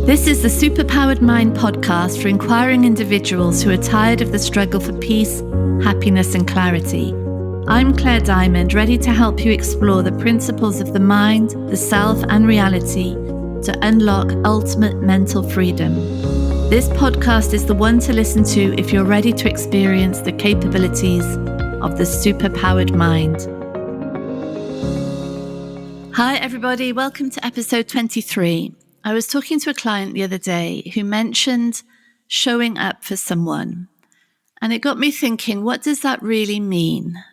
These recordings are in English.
This is the Superpowered Mind podcast for inquiring individuals who are tired of the struggle for peace, happiness, and clarity. I'm Claire Diamond, ready to help you explore the principles of the mind, the self, and reality to unlock ultimate mental freedom. This podcast is the one to listen to if you're ready to experience the capabilities of the superpowered mind. Hi, everybody. Welcome to episode 23. I was talking to a client the other day who mentioned showing up for someone. And it got me thinking, what does that really mean?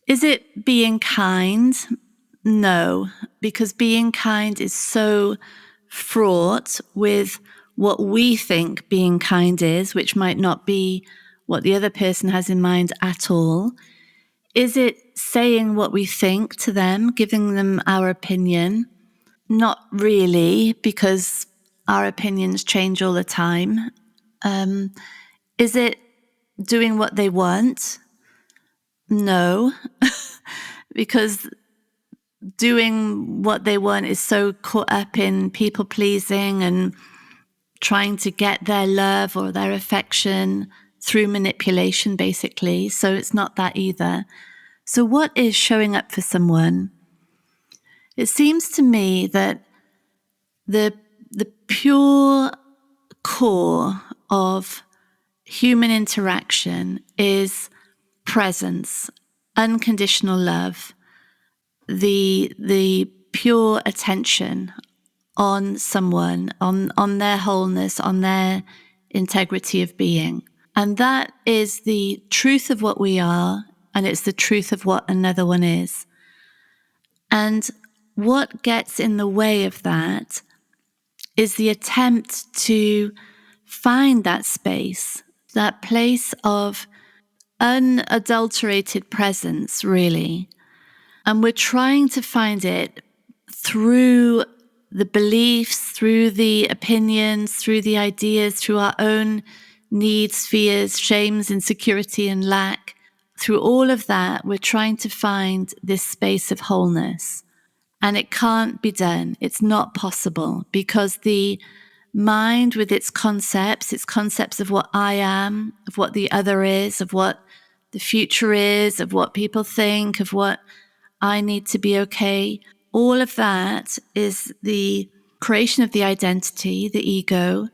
Is it being kind? No, because being kind is so fraught with what we think being kind is, which might not be what the other person has in mind at all. Is it saying what we think to them, giving them our opinion? Not really, because our opinions change all the time. Is it doing what they want? No, because doing what they want is so caught up in people pleasing and trying to get their love or their affection through manipulation, basically. So it's not that either. So what is showing up for someone? It seems to me that the pure core of human interaction is presence, unconditional love, the pure attention on someone, on their wholeness, on their integrity of being. And that is the truth of what we are, and it's the truth of what another one is. And what gets in the way of that is the attempt to find that space, that place of unadulterated presence, really. And we're trying to find it through the beliefs, through the opinions, through the ideas, through our own needs, fears, shames, insecurity, and lack. Through all of that, we're trying to find this space of wholeness. And it can't be done. It's not possible, because the mind with its concepts of what I am, of what the other is, of what the future is, of what people think, of what I need to be okay. All of that is the creation of the identity, the ego,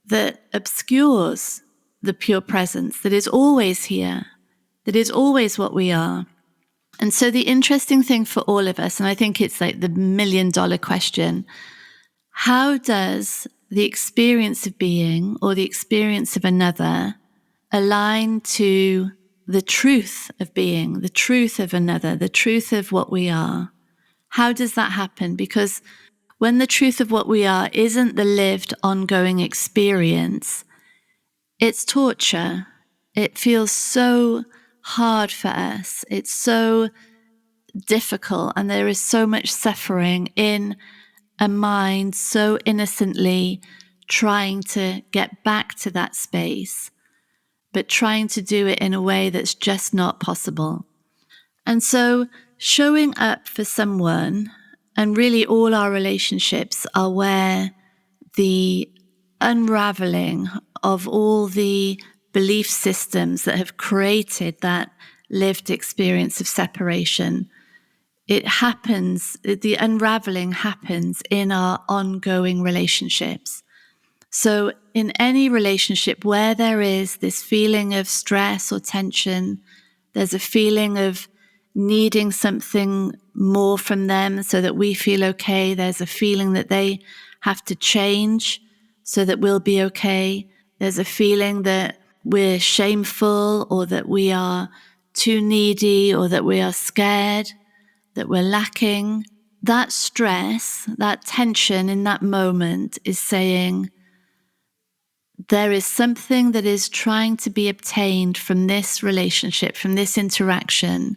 that obscures the pure presence that is always here, that is always what we are. And so the interesting thing for all of us, and I think it's like the $1 million question, how does the experience of being or the experience of another align to the truth of being, the truth of another, the truth of what we are? How does that happen? Because when the truth of what we are isn't the lived, ongoing experience, it's torture. It feels so hard for us. It's so difficult, and there is so much suffering in a mind so innocently trying to get back to that space, but trying to do it in a way that's just not possible. And so showing up for someone, and really all our relationships, are where the unraveling of all the belief systems that have created that lived experience of separation, it happens, the unraveling happens in our ongoing relationships. So in any relationship where there is this feeling of stress or tension, there's a feeling of needing something more from them so that we feel okay. There's a feeling that they have to change so that we'll be okay. There's a feeling that we're shameful, or that we are too needy, or that we are scared, that we're lacking. That stress, that tension in that moment is saying, there is something that is trying to be obtained from this relationship, from this interaction,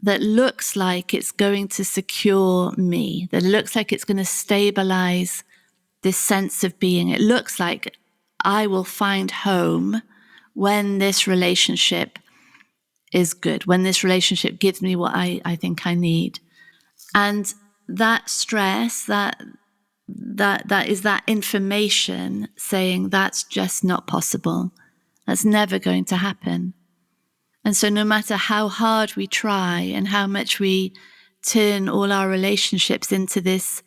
that looks like it's going to secure me, that looks like it's going to stabilize this sense of being. It looks like I will find home when this relationship is good, when this relationship gives me what I think I need. And that stress, that that is that information saying that's just not possible. That's never going to happen. And so no matter how hard we try and how much we turn all our relationships into this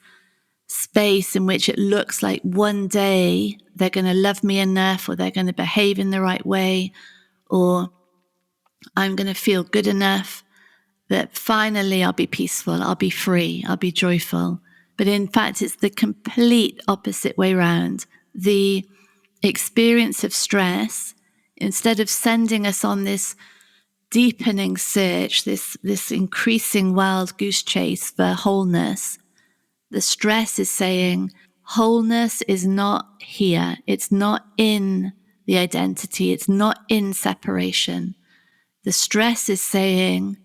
space in which it looks like one day they're going to love me enough, or they're going to behave in the right way, or I'm going to feel good enough that finally I'll be peaceful, I'll be free, I'll be joyful. But in fact, it's the complete opposite way round. The experience of stress, instead of sending us on this deepening search, this increasing wild goose chase for wholeness, the stress is saying wholeness is not here. It's not in the identity. It's not in separation. The stress is saying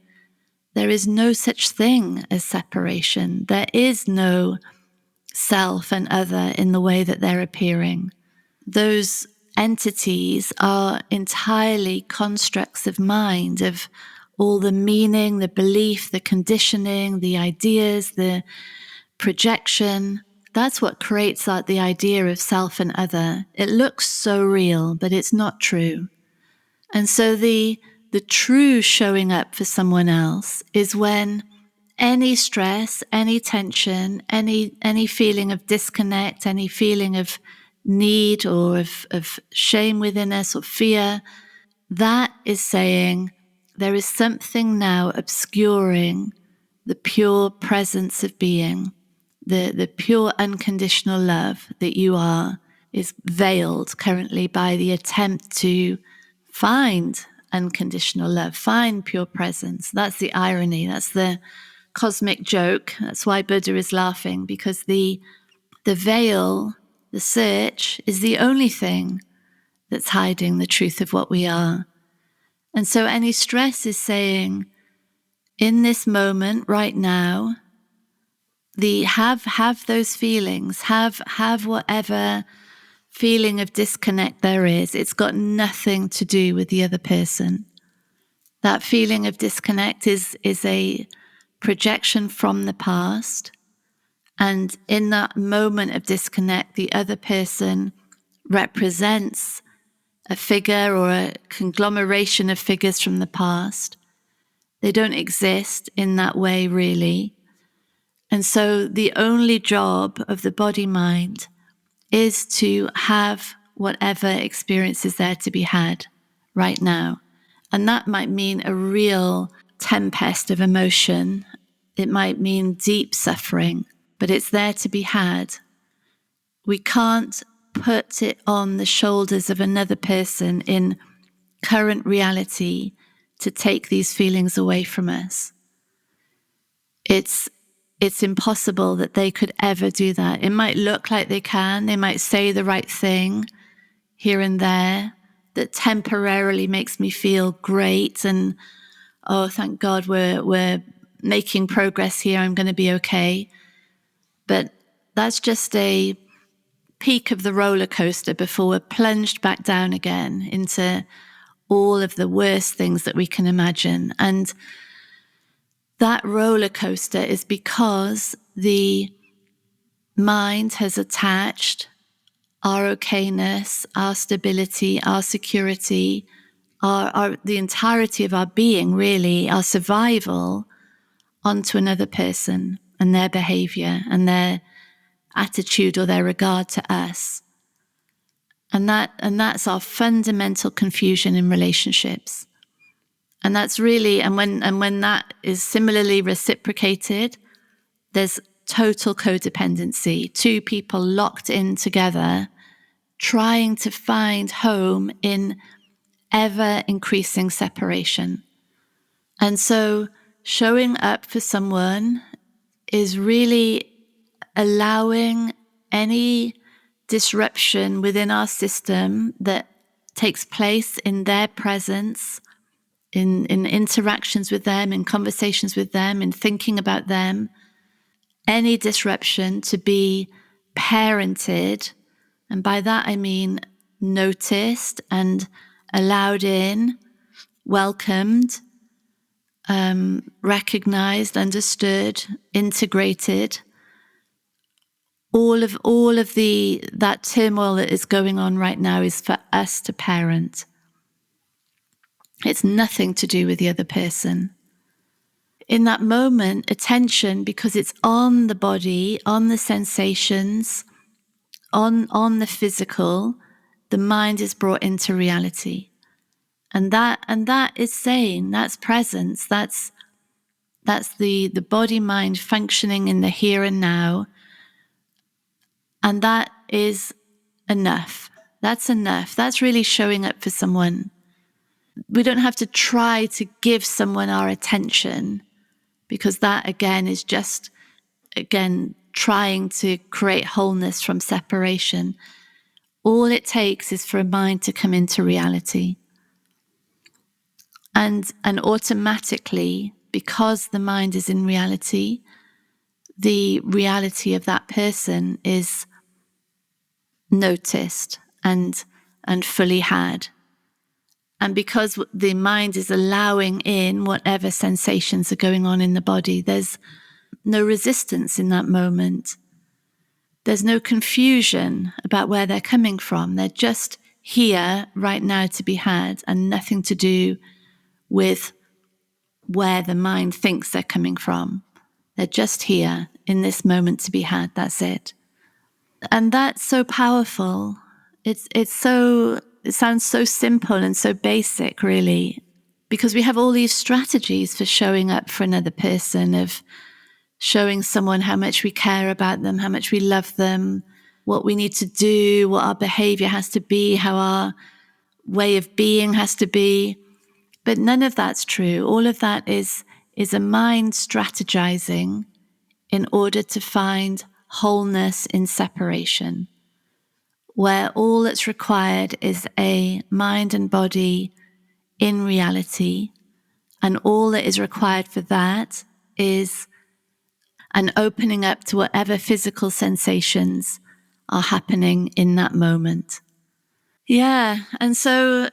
there is no such thing as separation. There is no self and other in the way that they're appearing. Those entities are entirely constructs of mind, of all the meaning, the belief, the conditioning, the ideas, the projection. That's what creates the idea of self and other. It looks so real, but it's not true. And so the true showing up for someone else is when any stress, any tension, any feeling of disconnect, any feeling of need or of shame within us or fear, that is saying there is something now obscuring the pure presence of being, the pure unconditional love that you are is veiled currently by the attempt to find unconditional love, find pure presence. That's the irony. That's the cosmic joke. That's why Buddha is laughing, because the veil, the search, is the only thing that's hiding the truth of what we are. And so any stress is saying, in this moment, right now, have those feelings, have whatever feeling of disconnect there is. It's got nothing to do with the other person. That feeling of disconnect is a projection from the past. And in that moment of disconnect, the other person represents a figure or a conglomeration of figures from the past. They don't exist in that way, really. And so the only job of the body-mind is to have whatever experience is there to be had right now. And that might mean a real tempest of emotion. It might mean deep suffering, but it's there to be had. We can't put it on the shoulders of another person in current reality to take these feelings away from us. It's impossible that they could ever do that. It might look like they can. They might say the right thing here and there that temporarily makes me feel great and, oh, thank God we're making progress here. I'm going to be okay. But that's just a peak of the roller coaster before we're plunged back down again into all of the worst things that we can imagine. And that roller coaster is because the mind has attached our okayness, our stability, our security, the entirety of our being, really, our survival, onto another person and their behavior and their attitude or their regard to us. And that's our fundamental confusion in relationships. And that's really, and when that is similarly reciprocated, there's total codependency. Two people locked in together, trying to find home in ever increasing separation. And so showing up for someone is really allowing any disruption within our system that takes place in their presence, in interactions with them, in conversations with them, in thinking about them, any disruption to be parented. And by that I mean noticed and allowed in, welcomed, recognized, understood, integrated, All of that turmoil that is going on right now is for us to parent. It's nothing to do with the other person. In that moment, attention, because it's on the body, on the sensations, on the physical, the mind is brought into reality. And that is sane, that's presence, that's the body mind functioning in the here and now. And that is enough. That's enough. That's really showing up for someone. We don't have to try to give someone our attention, because that, again, is just, again, trying to create wholeness from separation. All it takes is for a mind to come into reality. And automatically, because the mind is in reality, the reality of that person is noticed and fully had. And because the mind is allowing in whatever sensations are going on in the body, there's no resistance in that moment. There's no confusion about where they're coming from. They're just here right now to be had, and nothing to do with where the mind thinks they're coming from. They're just here in this moment to be had. That's it. And that's so powerful. It sounds so simple and so basic, really, because we have all these strategies for showing up for another person, of showing someone how much we care about them, how much we love them, what we need to do, what our behavior has to be, how our way of being has to be. But none of that's true. All of that is a mind strategizing in order to find wholeness in separation, where all that's required is a mind and body in reality. And all that is required for that is an opening up to whatever physical sensations are happening in that moment. Yeah. And so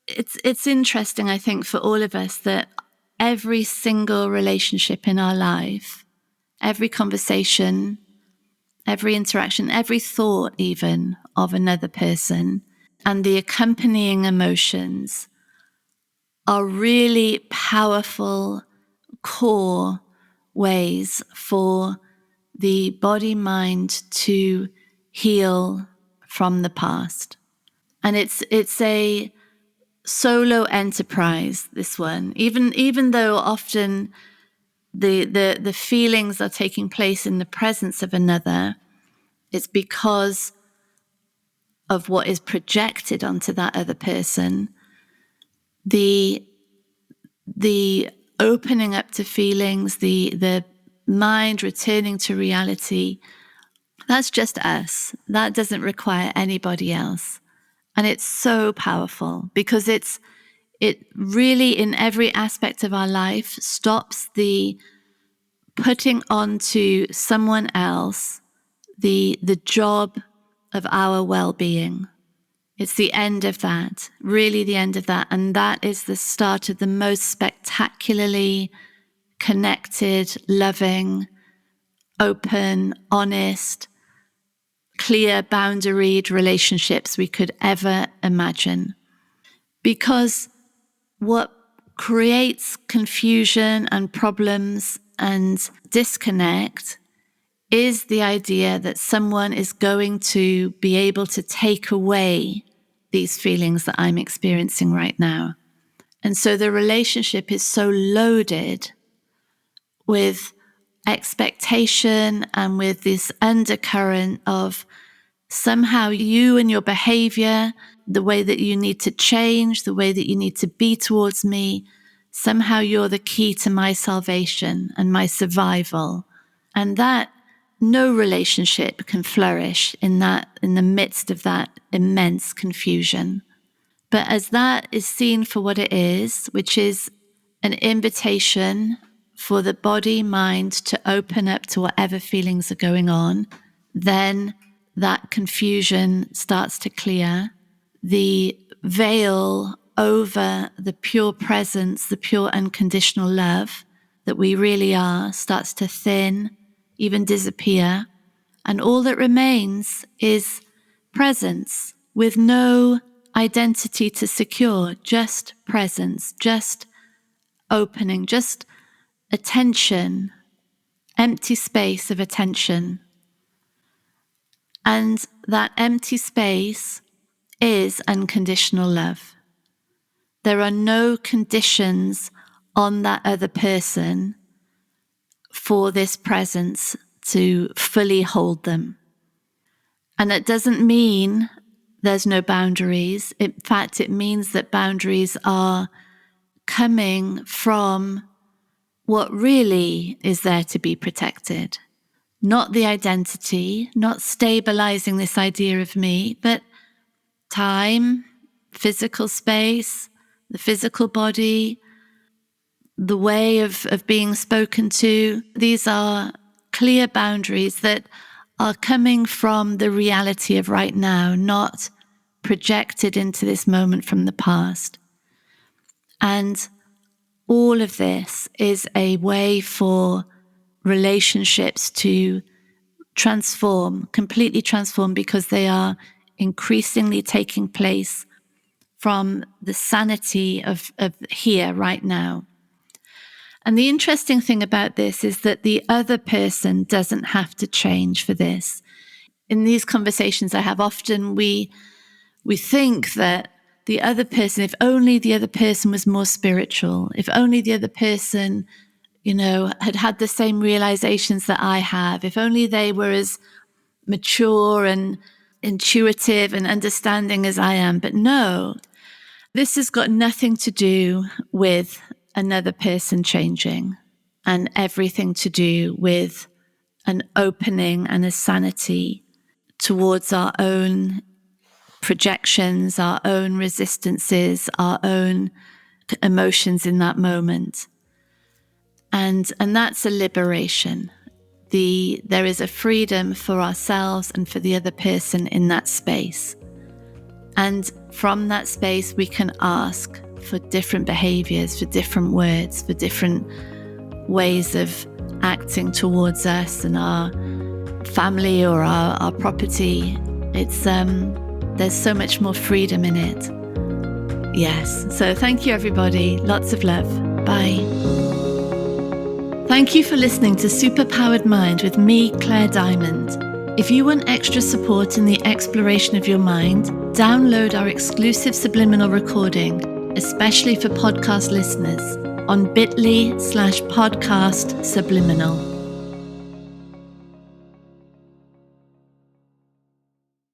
it's interesting, I think, for all of us, that every single relationship in our life, every conversation, every interaction, every thought even of another person, and the accompanying emotions are really powerful core ways for the body mind to heal from the past. And it's a solo enterprise, this one, even though often the feelings are taking place in the presence of another. It's because of what is projected onto that other person. The opening up to feelings, the mind returning to reality, that's just us. That doesn't require anybody else. And it's so powerful, because it really, in every aspect of our life, stops the putting onto someone else the job of our well-being. It's the end of that, really the end of that. And that is the start of the most spectacularly connected, loving, open, honest, clear, boundaried relationships we could ever imagine. Because what creates confusion and problems and disconnect is the idea that someone is going to be able to take away these feelings that I'm experiencing right now. And so the relationship is so loaded with expectation and with this undercurrent of somehow you and your behavior, the way that you need to change, the way that you need to be towards me, somehow you're the key to my salvation and my survival. And that no relationship can flourish in the midst of that immense confusion. But as that is seen for what it is, which is an invitation for the body, mind to open up to whatever feelings are going on, then that confusion starts to clear. The veil over the pure presence, the pure unconditional love that we really are, starts to thin, even disappear. And all that remains is presence with no identity to secure, just presence, just opening, just attention, empty space of attention. And that empty space is unconditional love. There are no conditions on that other person for this presence to fully hold them. And that doesn't mean there's no boundaries. In fact, it means that boundaries are coming from what really is there to be protected. Not the identity, not stabilizing this idea of me, but time, physical space, the physical body, the way of being spoken to. These are clear boundaries that are coming from the reality of right now, not projected into this moment from the past. And all of this is a way for relationships to transform, completely transform, because they are increasingly taking place from the sanity of here, right now. And the interesting thing about this is that the other person doesn't have to change for this. In these conversations I have, often we think that the other person, if only the other person was more spiritual, if only the other person, had the same realizations that I have, if only they were as mature and intuitive and understanding as I am. But no, this has got nothing to do with another person changing, and everything to do with an opening and a sanity towards our own projections, our own resistances, our own emotions in that moment. And that's a liberation. There is a freedom for ourselves and for the other person in that space. And from that space, we can ask for different behaviors, for different words, for different ways of acting towards us and our family or our property. It's there's so much more freedom in it. Yes. So thank you, everybody. Lots of love. Bye. Thank you for listening to Superpowered Mind with me, Claire Diamond. If you want extra support in the exploration of your mind, download our exclusive subliminal recording, especially for podcast listeners, on bit.ly/podcast subliminal.